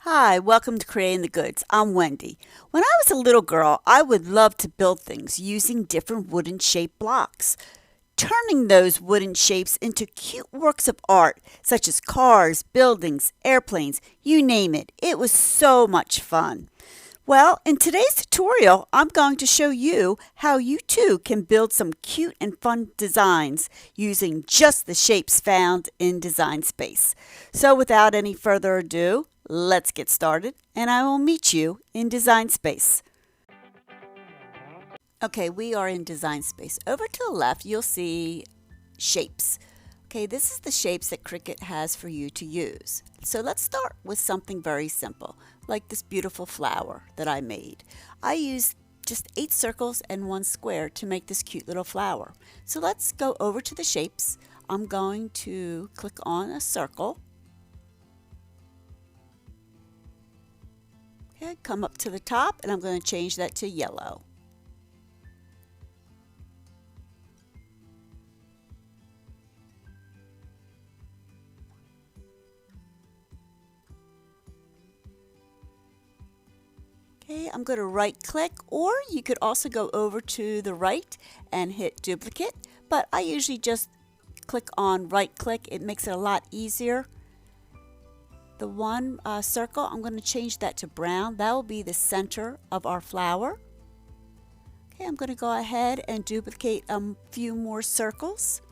Hi, welcome to Creating the Goods. I'm Wendy. When I was a little girl, I would love to build things using different wooden shaped blocks, turning those wooden shapes into cute works of art, such as cars, buildings, airplanes, you name it. It was so much fun. Well, in today's tutorial, I'm going to show you how you too can build some cute and fun designs using just the shapes found in Design Space. So without any further ado, let's get started and I will meet you in Design Space. Okay, we are in Design Space. Over to the left, you'll see shapes. Okay, this is the shapes that Cricut has for you to use. So let's start with something very simple, like this beautiful flower that I made. I used just 8 circles and 1 square to make this cute little flower. So let's go over to the shapes. I'm going to click on a circle. Okay, come up to the top and I'm going to change that to yellow. Okay, I'm going to right click, or you could also go over to the right and hit duplicate, but I usually just click on right click. It makes it a lot easier. The one circle, I'm going to change that to brown. That will be the center of our flower. Okay, I'm going to go ahead and duplicate a few more circles.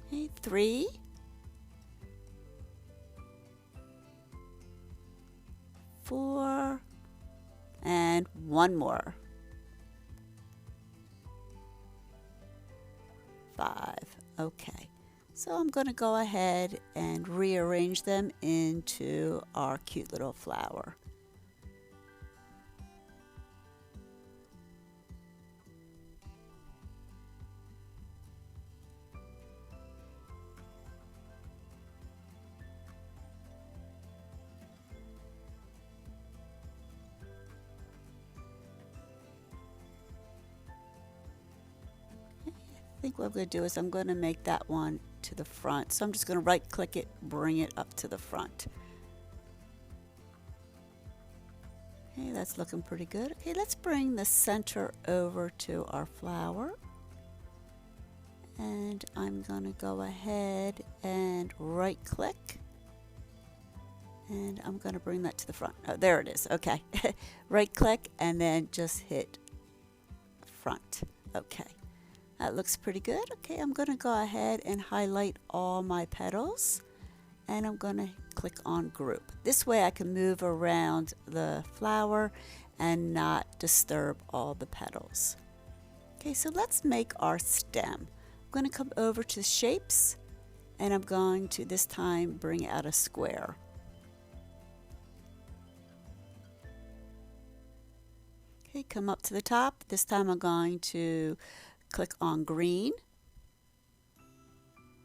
Okay, 3. 4, and 1 more. 5. Okay, so I'm going to go ahead and rearrange them into our cute little flower. I think what I'm going to do is I'm going to make that one to the front. So I'm just going to right click it, bring it up to the front. Okay, that's looking pretty good. Okay, let's bring the center over to our flower. And I'm going to go ahead and right click. And I'm going to bring that to the front. Oh, there it is. Okay. Right click and then just hit front. Okay. That looks pretty good. Okay, I'm going to go ahead and highlight all my petals and I'm going to click on group. This way I can move around the flower and not disturb all the petals. Okay, so let's make our stem. I'm going to come over to shapes and I'm going to this time bring out a square. Okay, come up to the top. This time I'm going to click on green.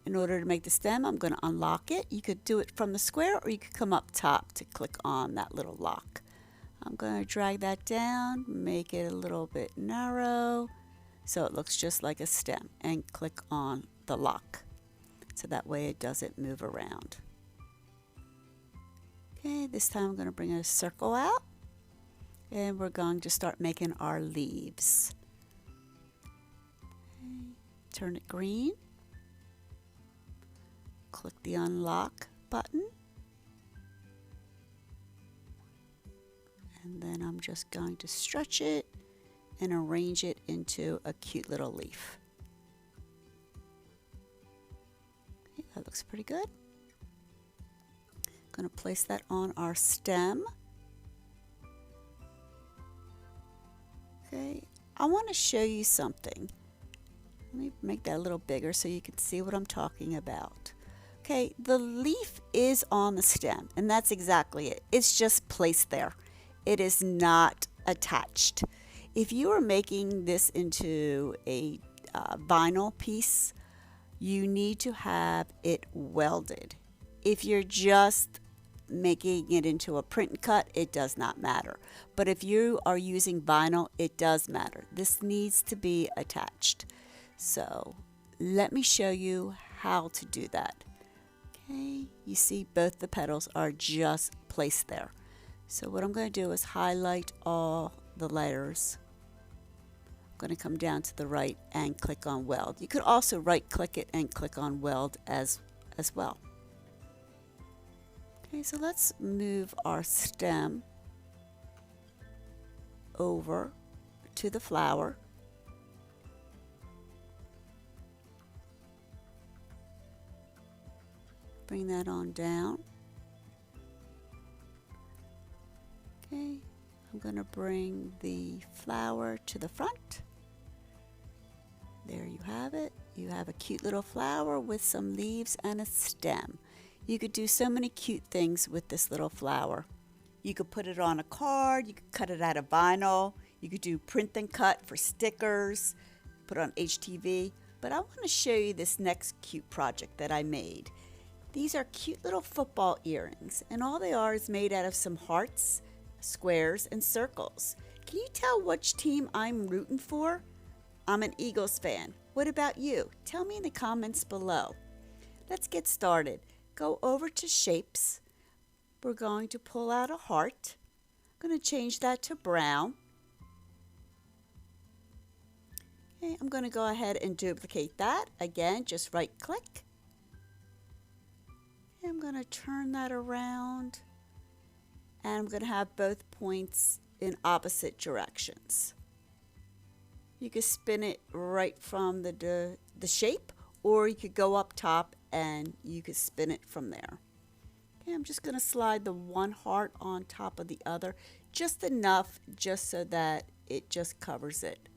In order to make the stem, I'm going to unlock it. You could do it from the square or you could come up top to click on that little lock. I'm going to drag that down, make it a little bit narrow so it looks just like a stem, and click on the lock so that way it doesn't move around. Okay, this time I'm going to bring a circle out and we're going to start making our leaves. Turn it green, click the unlock button, and then I'm just going to stretch it and arrange it into a cute little leaf. Okay, that looks pretty good. I'm going to place that on our stem. Okay, I want to show you something. Let me make that a little bigger so you can see what I'm talking about. Okay, the leaf is on the stem, and that's exactly it. It's just placed there. It is not attached. If you are making this into a vinyl piece, you need to have it welded. If you're just making it into a print and cut, it does not matter. But if you are using vinyl, it does matter. This needs to be attached. So let me show you how to do that. Okay, you see both the petals are just placed there. So what I'm going to do is highlight all the layers. I'm going to come down to the right and click on weld. You could also right click it and click on weld as well. Okay, so let's move our stem over to the flower. Bring that on down. Okay, I'm going to bring the flower to the front. There you have it. You have a cute little flower with some leaves and a stem. You could do so many cute things with this little flower. You could put it on a card, you could cut it out of vinyl, you could do print and cut for stickers, put on HTV. But I want to show you this next cute project that I made. These are cute little football earrings, and all they are is made out of some hearts, squares, and circles. Can you tell which team I'm rooting for? I'm an Eagles fan. What about you? Tell me in the comments below. Let's get started. Go over to Shapes. We're going to pull out a heart. I'm going to change that to brown. Okay, I'm going to go ahead and duplicate that. Again, just right click. I'm going to turn that around, and I'm going to have both points in opposite directions. You could spin it right from the shape, or you could go up top and you could spin it from there. Okay, I'm just going to slide the one heart on top of the other, just enough just so that it just covers it.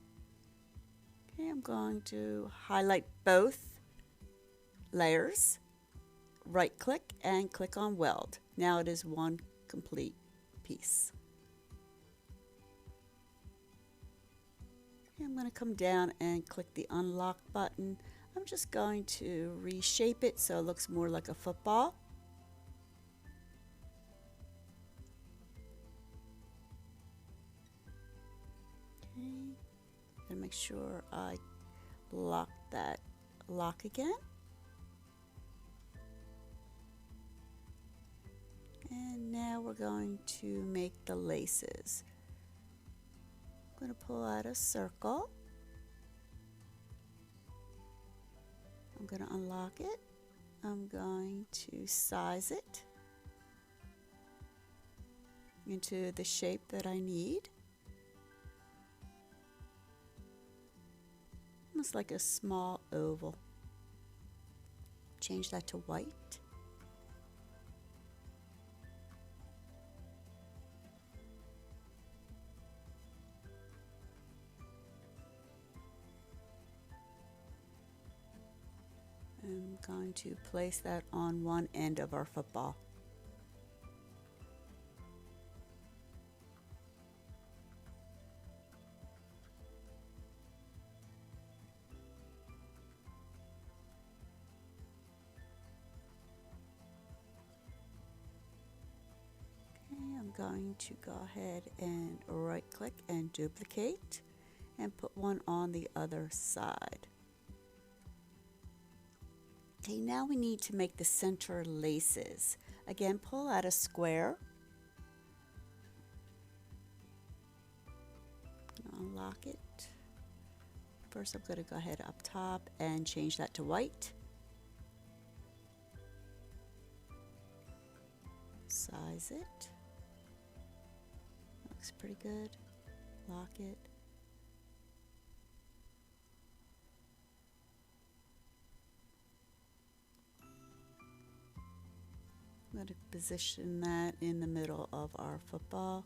Okay, I'm going to highlight both layers. Right click and click on weld. Now it is one complete piece. Okay, I'm going to come down and click the unlock button. I'm just going to reshape it so it looks more like a football. Okay, I'm going to make sure I lock that lock again. And now we're going to make the laces. I'm going to pull out a circle. I'm going to unlock it. I'm going to size it into the shape that I need. Almost like a small oval. Change that to white. I'm going to place that on one end of our football. Okay, I'm going to go ahead and right click and duplicate and put one on the other side. Okay, now we need to make the center laces. Again, pull out a square. Unlock it. First, I'm going to go ahead up top and change that to white. Size it. Looks pretty good. Lock it. I'm going to position that in the middle of our football.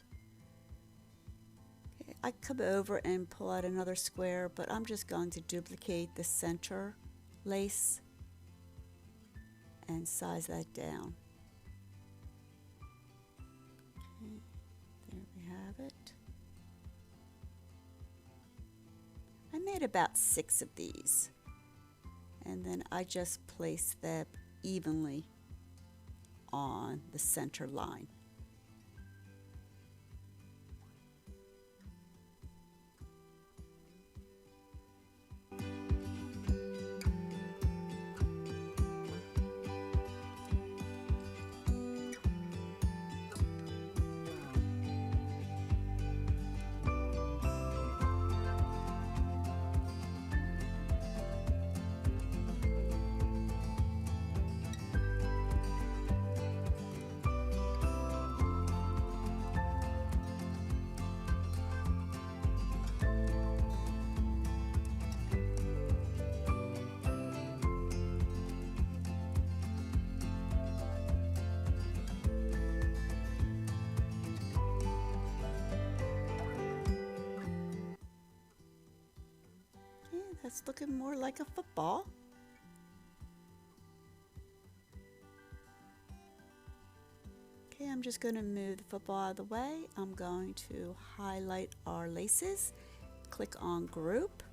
Okay, I come over and pull out another square, but I'm just going to duplicate the center lace and size that down. Okay, there we have it. I made about 6 of these, and then I just place them evenly on the center line. it's looking more like a football. Okay, I'm just going to move the football out of the way. I'm going to highlight our laces, click on group.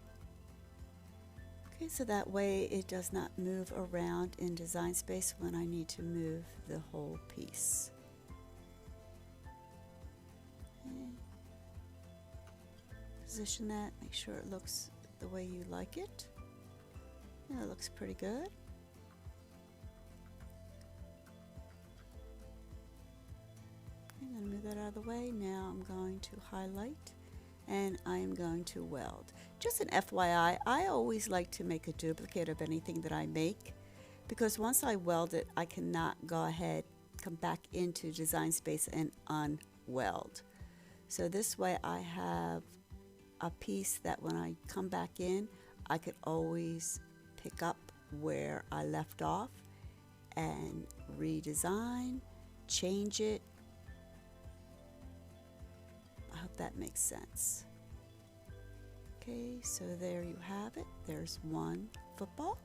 Okay, so that way it does not move around in Design Space when I need to move the whole piece. Okay. Position that, make sure it looks the way you like it. Yeah, it looks pretty good. I'm going to move that out of the way. Now I'm going to highlight and I am going to weld. Just an FYI, I always like to make a duplicate of anything that I make, because once I weld it, I cannot go ahead, come back into Design Space and unweld. So this way I have a piece that when I come back in, I could always pick up where I left off and redesign, change it. I hope that makes sense. Okay, so there you have it. There's one football.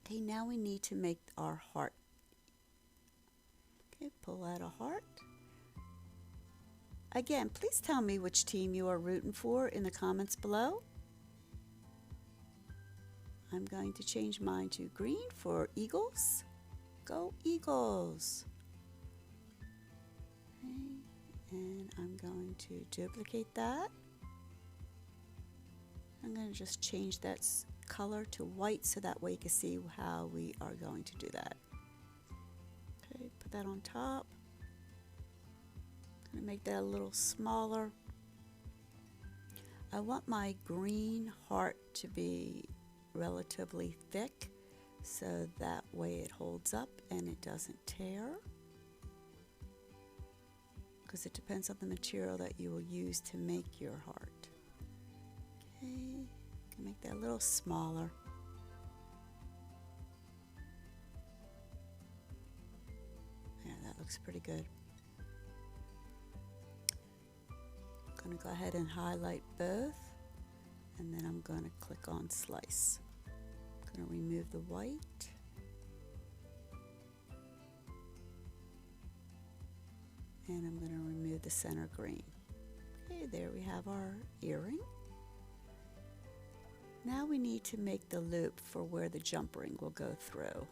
Okay, now we need to make our heart. Okay, pull out a heart. Again, please tell me which team you are rooting for in the comments below. I'm going to change mine to green for Eagles. Go Eagles! Okay, and I'm going to duplicate that. I'm going to just change that color to white so that way you can see how we are going to do that. Okay, put that on top. I'm going to make that a little smaller. I want my green heart to be relatively thick, so that way it holds up and it doesn't tear, because it depends on the material that you will use to make your heart. Okay, you can make that a little smaller. Yeah, that looks pretty good. I'm going to go ahead and highlight both, and then I'm going to click on slice. I'm going to remove the white. And I'm going to remove the center green. Okay, there we have our earring. Now we need to make the loop for where the jump ring will go through.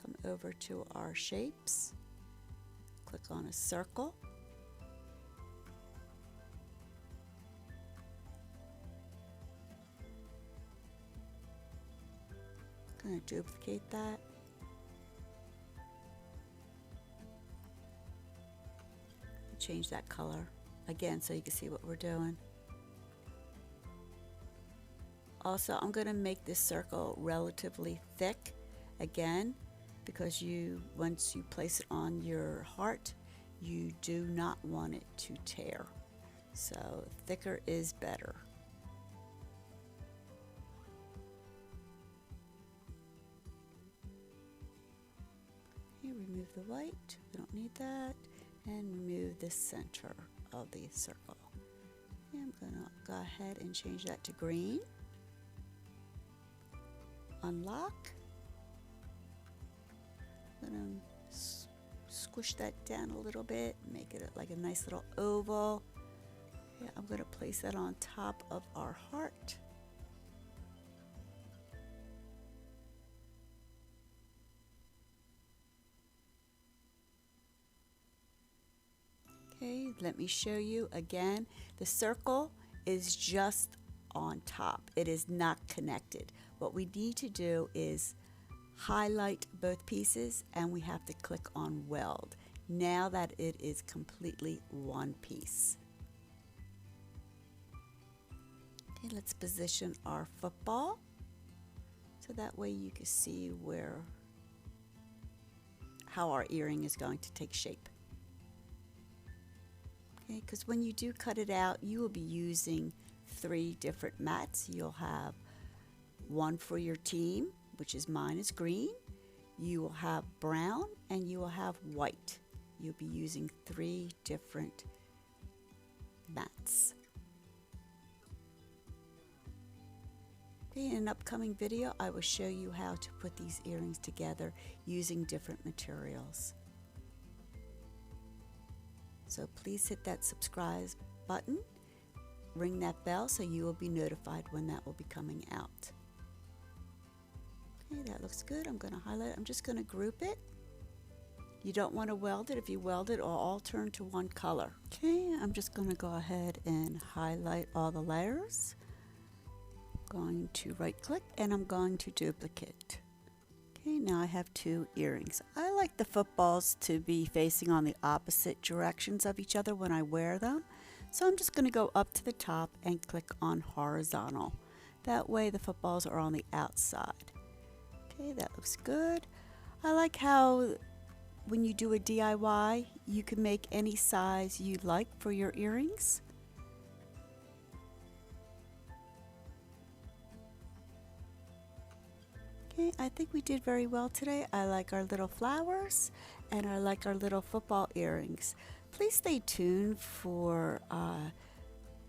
Come over to our shapes, click on a circle. I'm going to duplicate that. Change that color again so you can see what we're doing. Also, I'm going to make this circle relatively thick again, because once you place it on your heart, you do not want it to tear. So thicker is better. Okay, remove the white, we don't need that, and remove the center of the circle. Okay, I'm going to go ahead and change that to green. Unlock. I'm going to squish that down a little bit, make it like a nice little oval. Okay, I'm going to place that on top of our heart. Okay, let me show you again. The circle is just on top. It is not connected. What we need to do is highlight both pieces, and we have to click on weld. Now that it is completely one piece. Okay, let's position our football so that way you can see how our earring is going to take shape. Okay, because when you do cut it out, you will be using 3 different mats. You'll have one for your team, which is mine is green. You will have brown and you will have white. You'll be using 3 different mats. Okay, in an upcoming video, I will show you how to put these earrings together using different materials. So please hit that subscribe button, ring that bell so you will be notified when that will be coming out. Okay, that looks good. I'm going to highlight it. I'm just going to group it. You don't want to weld it. If you weld it, it'll all turn to one color. Okay, I'm just going to go ahead and highlight all the layers. I'm going to right click and I'm going to duplicate. Okay, now I have 2 earrings. I like the footballs to be facing on the opposite directions of each other when I wear them. So I'm just going to go up to the top and click on horizontal. That way the footballs are on the outside. Okay, that looks good. I like how when you do a DIY, you can make any size you like for your earrings. Okay, I think we did very well today. I like our little flowers and I like our little football earrings. Please stay tuned for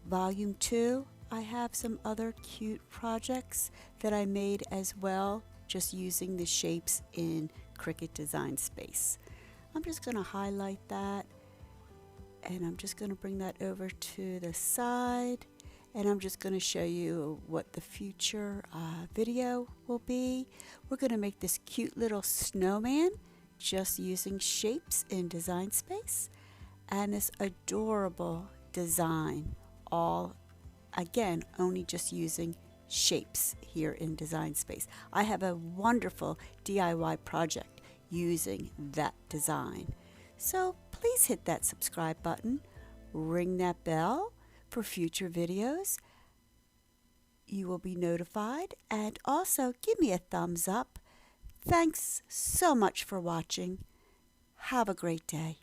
volume 2. I have some other cute projects that I made as well, just using the shapes in Cricut Design Space. I'm just going to highlight that and I'm just going to bring that over to the side, and I'm just going to show you what the future video will be. We're going to make this cute little snowman just using shapes in Design Space, and this adorable design, all again only just using shapes here in Design Space. I have a wonderful DIY project using that design. So please hit that subscribe button, ring that bell for future videos. You will be notified, and also give me a thumbs up. Thanks so much for watching. Have a great day.